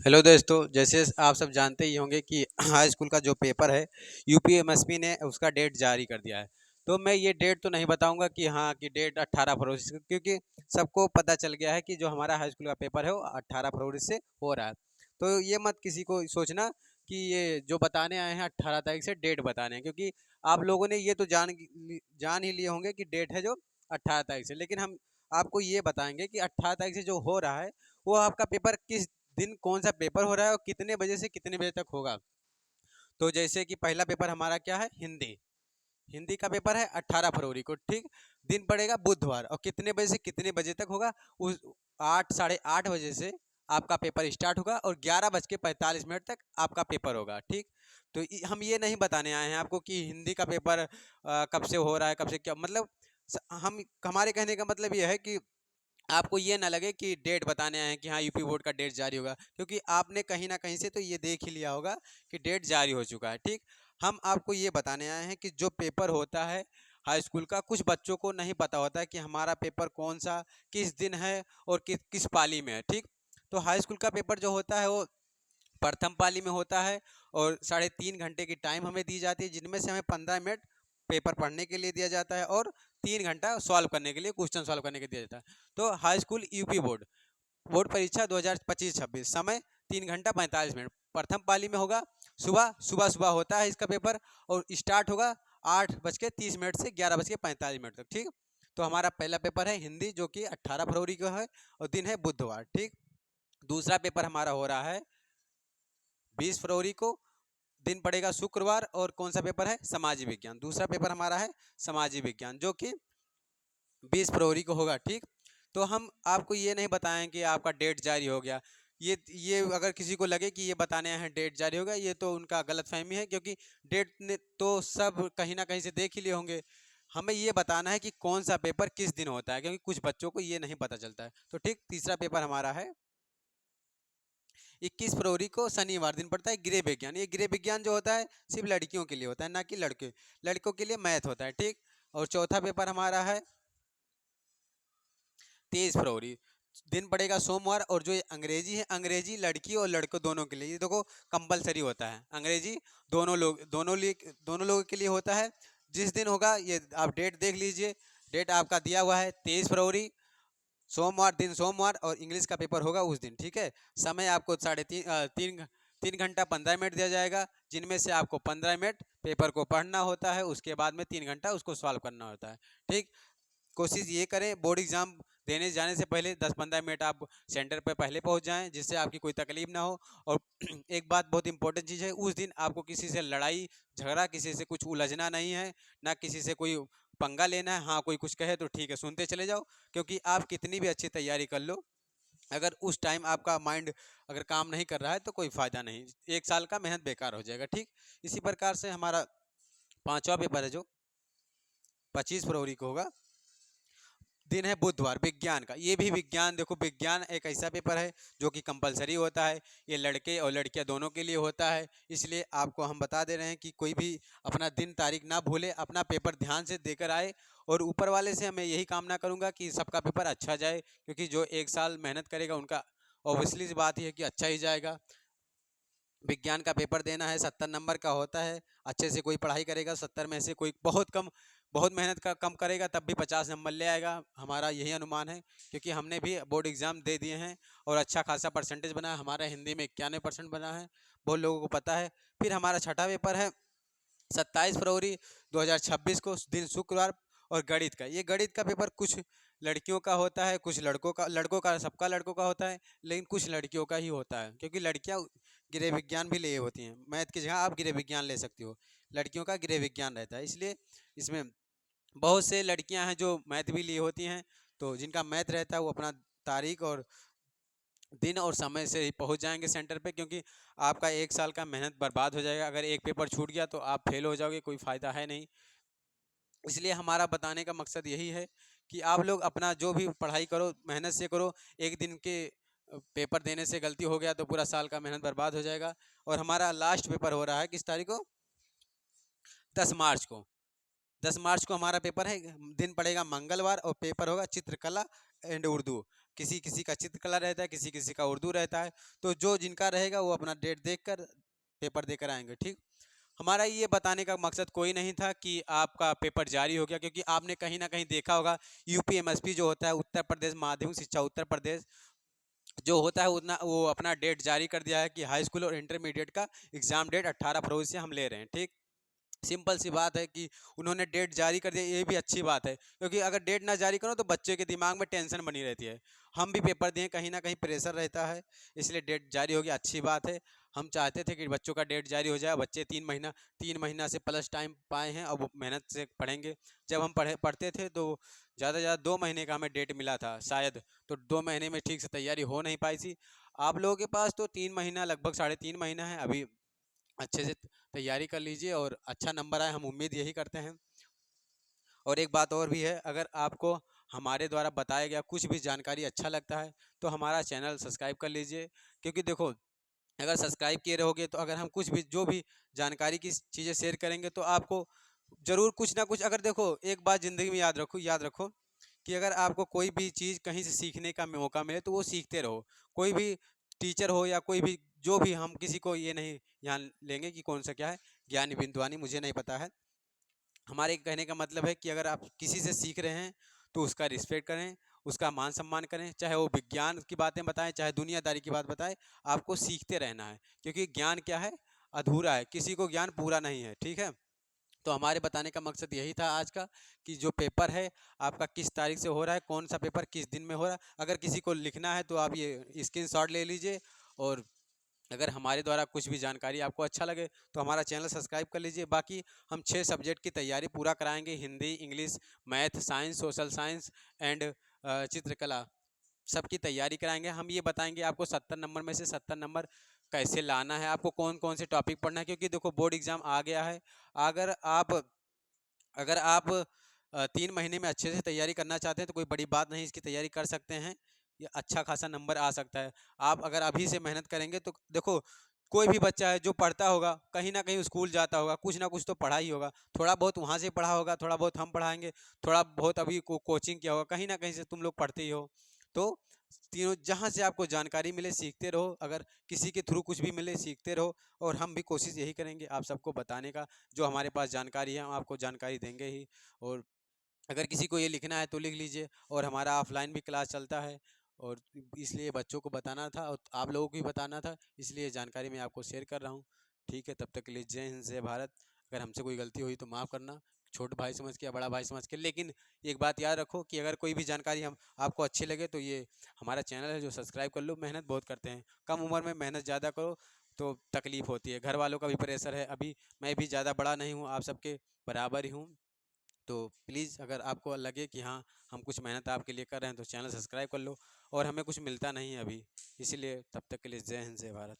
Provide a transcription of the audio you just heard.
Hello दोस्तों, जैसे आप सब जानते ही होंगे कि हाई स्कूल का जो पेपर है यूपीएमएसपी ने उसका डेट जारी कर दिया है। तो मैं ये डेट तो नहीं बताऊंगा कि हाँ कि डेट 18 फरवरी से, क्योंकि सबको पता चल गया है कि जो हमारा हाई स्कूल का पेपर है वो 18 फरवरी से हो रहा है। तो ये मत किसी को सोचना कि ये जो बताने आए हैं 18 तारीख से डेट बताने हैं, क्योंकि आप लोगों ने ये तो जान ही लिए होंगे कि डेट है जो 18 तारीख से। लेकिन हम आपको ये बताएंगे कि 18 तारीख से जो हो रहा है वो आपका पेपर किस दिन कौन सा पेपर हो रहा है और कितने बजे से कितने बजे तक होगा। तो जैसे कि पहला पेपर हमारा क्या है, हिंदी। हिंदी का पेपर है 18 फरवरी को, ठीक। दिन पड़ेगा बुधवार और कितने बजे से कितने बजे तक होगा, उस 8 साढ़े 8 बजे से आपका पेपर स्टार्ट होगा और 11:45 तक आपका पेपर होगा, ठीक। तो हम ये नहीं बताने आए हैं आपको कि हिंदी का पेपर कब से हो रहा है, कब से क्या मतलब। हम हमारे कहने का मतलब ये है कि आपको ये ना लगे कि डेट बताने आए हैं कि हाँ यूपी बोर्ड का डेट जारी होगा, क्योंकि आपने कहीं ना कहीं से तो ये देख ही लिया होगा कि डेट जारी हो चुका है, ठीक। हम आपको ये बताने आए हैं कि जो पेपर होता है हाई स्कूल का, कुछ बच्चों को नहीं पता होता है कि हमारा पेपर कौन सा किस दिन है और किस किस पाली में है, ठीक। तो हाई स्कूल का पेपर जो होता है वो प्रथम पाली में होता है और 3.5 घंटे की टाइम हमें दी जाती है, जिनमें से हमें 15 मिनट पेपर पढ़ने के लिए दिया जाता है और 3 घंटा सॉल्व करने के लिए, क्वेश्चन सॉल्व करने के लिए दिया जाता है। तो high school UP board board परीक्षा 2025-26, समय 3 घंटा 45 मिनट। प्रथम पाली में होगा, सुबह सुबह सुबह होता है इसका पेपर और स्टार्ट होगा 8:30 से 11:45 तक, ठीक। तो हमारा पहला पेपर है हिंदी, जो कि 18 फरवरी को है और दिन है बुधवार, ठीक। दूसरा पेपर हमारा हो रहा है 20 फरवरी को, दिन पड़ेगा शुक्रवार और कौन सा पेपर है, समाजी विज्ञान। दूसरा पेपर हमारा है समाजी विज्ञान, जो कि 20 फरवरी को होगा, ठीक। तो हम आपको ये नहीं बताएं कि आपका डेट जारी हो गया। ये अगर किसी को लगे कि ये बताने आए हैं डेट जारी होगा, ये तो उनका गलतफहमी है, क्योंकि डेट ने तो सब कहीं ना कहीं से देख ही लिए होंगे। हमें ये बताना है कि कौन सा पेपर किस दिन होता है, क्योंकि कुछ बच्चों को ये नहीं पता चलता है। तो ठीक, तीसरा पेपर हमारा है 21 फरवरी को, शनिवार, दिन पड़ता है गृह विज्ञान। ये गृह विज्ञान जो होता है सिर्फ लड़कियों के लिए होता है, ना कि लड़के। लड़कों के लिए मैथ होता है, ठीक। और चौथा पेपर हमारा है 23 फरवरी, दिन पड़ेगा सोमवार। और जो ये अंग्रेजी है, अंग्रेजी लड़की और लड़कों दोनों के लिए, ये देखो कंपलसरी होता है अंग्रेजी। दोनों लोगों के लिए होता है। जिस दिन होगा ये आप डेट देख लीजिए, डेट आपका दिया हुआ है 23 फरवरी, सोमवार, दिन सोमवार, और इंग्लिश का पेपर होगा उस दिन, ठीक है। समय आपको 3 घंटा 15 मिनट दिया जाएगा, जिनमें से आपको 15 मिनट पेपर को पढ़ना होता है, उसके बाद में 3 घंटा उसको सॉल्व करना होता है, ठीक। कोशिश ये करें बोर्ड एग्जाम देने जाने से पहले 10-15 मिनट आप सेंटर पर पहले पहुंच जाएं, जिससे आपकी कोई तकलीफ ना हो। और एक बात बहुत इंपॉर्टेंट चीज़ है, उस दिन आपको किसी से लड़ाई झगड़ा, किसी से कुछ उलझना नहीं है, ना किसी से कोई पंगा लेना है। हाँ, कोई कुछ कहे तो ठीक है, सुनते चले जाओ, क्योंकि आप कितनी भी अच्छी तैयारी कर लो, अगर उस टाइम आपका माइंड अगर काम नहीं कर रहा है तो कोई फ़ायदा नहीं, 1 साल का मेहनत बेकार हो जाएगा, ठीक। इसी प्रकार से हमारा पांचवा पेपर है जो 25 फरवरी को होगा, दिन है बुधवार, विज्ञान का। ये भी विज्ञान, देखो विज्ञान एक ऐसा पेपर है जो कि कंपलसरी होता है, ये लड़के और लड़कियां दोनों के लिए होता है। इसलिए आपको हम बता दे रहे हैं कि कोई भी अपना दिन तारीख ना भूले, अपना पेपर ध्यान से देकर आए। और ऊपर वाले से मैं यही कामना करूंगा कि सबका पेपर अच्छा जाए, क्योंकि जो 1 साल मेहनत करेगा उनका ऑब्वियसली सी बात ही है कि अच्छा ही जाएगा। विज्ञान का पेपर देना है, 70 नंबर का होता है। अच्छे से कोई पढ़ाई करेगा, 70 में से कोई बहुत मेहनत का कम करेगा तब भी 50 नंबर ले आएगा, हमारा यही अनुमान है। क्योंकि हमने भी बोर्ड एग्ज़ाम दे दिए हैं और अच्छा खासा परसेंटेज बना है, हमारा हिंदी में 91% बना है, बहुत लोगों को पता है। फिर हमारा छठा पेपर है 27 फरवरी 2026 को, दिन शुक्रवार, और गणित का। ये गणित का पेपर कुछ लड़कियों का होता है, कुछ लड़कों का सबका लड़कों का होता है, लेकिन कुछ लड़कियों का ही होता है, क्योंकि लड़कियां गृह विज्ञान भी लिए होती हैं। मैथ की जगह आप गृह विज्ञान ले सकती हो, लड़कियों का गृह विज्ञान रहता है। इसलिए इसमें बहुत से लड़कियां हैं जो मैथ भी लिए होती हैं, तो जिनका मैथ रहता है वो अपना तारीख और दिन और समय से ही पहुंच जाएंगे सेंटर पे, क्योंकि आपका 1 साल का मेहनत बर्बाद हो जाएगा। अगर एक पेपर छूट गया तो आप फेल हो जाओगे, कोई फ़ायदा है नहीं। इसलिए हमारा बताने का मकसद यही है कि आप लोग अपना जो भी पढ़ाई करो मेहनत से करो। एक दिन के पेपर देने से गलती हो गया तो पूरा साल का मेहनत बर्बाद हो जाएगा। और हमारा लास्ट पेपर हो रहा है किस तारीख को, 10 मार्च को। 10 मार्च को हमारा पेपर है, दिन पड़ेगा मंगलवार और पेपर होगा चित्रकला एंड उर्दू। किसी किसी का चित्रकला रहता है, किसी किसी का उर्दू रहता है। तो जो जिनका रहेगा वो अपना डेट देख कर पेपर देकर आएंगे। ठीक, हमारा ये बताने का मकसद कोई नहीं था कि आपका पेपर जारी हो गया, क्योंकि आपने कहीं ना कहीं देखा होगा यूपीएमएसपी जो होता है, उत्तर प्रदेश माध्यमिक शिक्षा उत्तर प्रदेश जो होता है उतना वो अपना डेट जारी कर दिया है कि हाई स्कूल और इंटरमीडिएट का एग्जाम डेट 18 फरवरी से हम ले रहे हैं। ठीक, सिंपल सी बात है कि उन्होंने डेट जारी कर दिया, ये भी अच्छी बात है, क्योंकि अगर डेट ना जारी करो तो बच्चे के दिमाग में टेंशन बनी रहती है। हम भी पेपर दिए, कहीं ना कहीं प्रेशर रहता है, इसलिए डेट जारी हो गया, अच्छी बात है। हम चाहते थे कि बच्चों का डेट जारी हो जाए, बच्चे 3 महीना से प्लस टाइम पाए हैं, अब वो मेहनत से पढ़ेंगे। जब हम पढ़ते थे तो ज़्यादा से ज़्यादा 2 महीने का हमें डेट मिला था शायद, तो 2 महीने में ठीक से तैयारी हो नहीं पाई थी। आप लोगों के पास तो 3 महीना, लगभग 3.5 महीना है अभी, अच्छे से तैयारी कर लीजिए और अच्छा नंबर आए, हम उम्मीद यही करते हैं। और एक बात और भी है, अगर आपको हमारे द्वारा बताया गया कुछ भी जानकारी अच्छा लगता है तो हमारा चैनल सब्सक्राइब कर लीजिए, क्योंकि देखो अगर सब्सक्राइब किए रहोगे तो अगर हम कुछ भी जो भी जानकारी की चीज़ें शेयर करेंगे तो आपको ज़रूर कुछ ना कुछ, अगर देखो एक बात ज़िंदगी में याद रखो कि अगर आपको कोई भी चीज़ कहीं से सीखने का मौका मिले तो वो सीखते रहो। कोई भी टीचर हो या कोई भी जो भी, हम किसी को ये नहीं यहाँ लेंगे कि कौन सा क्या है, ज्ञानी बिंदुआनी मुझे नहीं पता है। हमारे कहने का मतलब है कि अगर आप किसी से सीख रहे हैं तो उसका रिस्पेक्ट करें, उसका मान सम्मान करें, चाहे वो विज्ञान की बातें बताएं चाहे दुनियादारी की बात बताएं, आपको सीखते रहना है, क्योंकि ज्ञान क्या है, अधूरा है, किसी को ज्ञान पूरा नहीं है। ठीक है, तो हमारे बताने का मकसद यही था आज का, कि जो पेपर है आपका किस तारीख से हो रहा है, कौन सा पेपर किस दिन में हो रहा है। अगर किसी को लिखना है तो आप ये स्क्रीनशॉट ले लीजिए, और अगर हमारे द्वारा कुछ भी जानकारी आपको अच्छा लगे तो हमारा चैनल सब्सक्राइब कर लीजिए। बाकी हम 6 सब्जेक्ट की तैयारी पूरा कराएंगे, Hindi, English, math, science, social science and चित्रकला, सबकी तैयारी कराएंगे। हम ये बताएंगे आपको 70 नंबर में से 70 नंबर कैसे लाना है, आपको कौन कौन से टॉपिक पढ़ना है, क्योंकि देखो बोर्ड एग्जाम आ गया है। अगर आप अगर आप 3 महीने में अच्छे से तैयारी करना चाहते हैं तो कोई बड़ी बात नहीं, इसकी तैयारी कर सकते हैं, ये अच्छा खासा नंबर आ सकता है। आप अगर अभी से मेहनत करेंगे तो देखो, कोई भी बच्चा है जो पढ़ता होगा, कहीं ना कहीं स्कूल जाता होगा, कुछ ना कुछ तो पढ़ा ही होगा, थोड़ा बहुत वहाँ से पढ़ा होगा, थोड़ा बहुत हम पढ़ाएंगे, थोड़ा बहुत अभी कोचिंग किया होगा, कहीं ना कहीं से तुम लोग पढ़ते ही हो। तो तीनों जहाँ से आपको जानकारी मिले सीखते रहो, अगर किसी के थ्रू कुछ भी मिले सीखते रहो, और हम भी कोशिश यही करेंगे आप सबको बताने का, जो हमारे पास जानकारी है हम आपको जानकारी देंगे ही। और अगर किसी को ये लिखना है तो लिख लीजिए, और हमारा ऑफलाइन भी क्लास चलता है, और इसलिए बच्चों को बताना था और आप लोगों को भी बताना था, इसलिए जानकारी मैं आपको शेयर कर रहा हूँ। ठीक है, तब तक के लिए जय हिंद जय भारत। अगर हमसे कोई गलती हुई तो माफ़ करना, छोटे भाई समझ के या बड़ा भाई समझ के, लेकिन एक बात याद रखो कि अगर कोई भी जानकारी हम आपको अच्छी लगे तो ये हमारा चैनल है जो सब्सक्राइब कर लो। मेहनत बहुत करते हैं, कम उम्र में मेहनत ज़्यादा करो तो तकलीफ़ होती है, घर वालों का भी प्रेशर है, अभी मैं भी ज़्यादा बड़ा नहीं हूँ, आप सबके बराबर ही हूँ। तो प्लीज़ अगर आपको लगे कि हाँ हम कुछ मेहनत आपके लिए कर रहे हैं तो चैनल सब्सक्राइब कर लो, और हमें कुछ मिलता नहीं है अभी, इसीलिए तब तक के लिए जय हिंद जय भारत।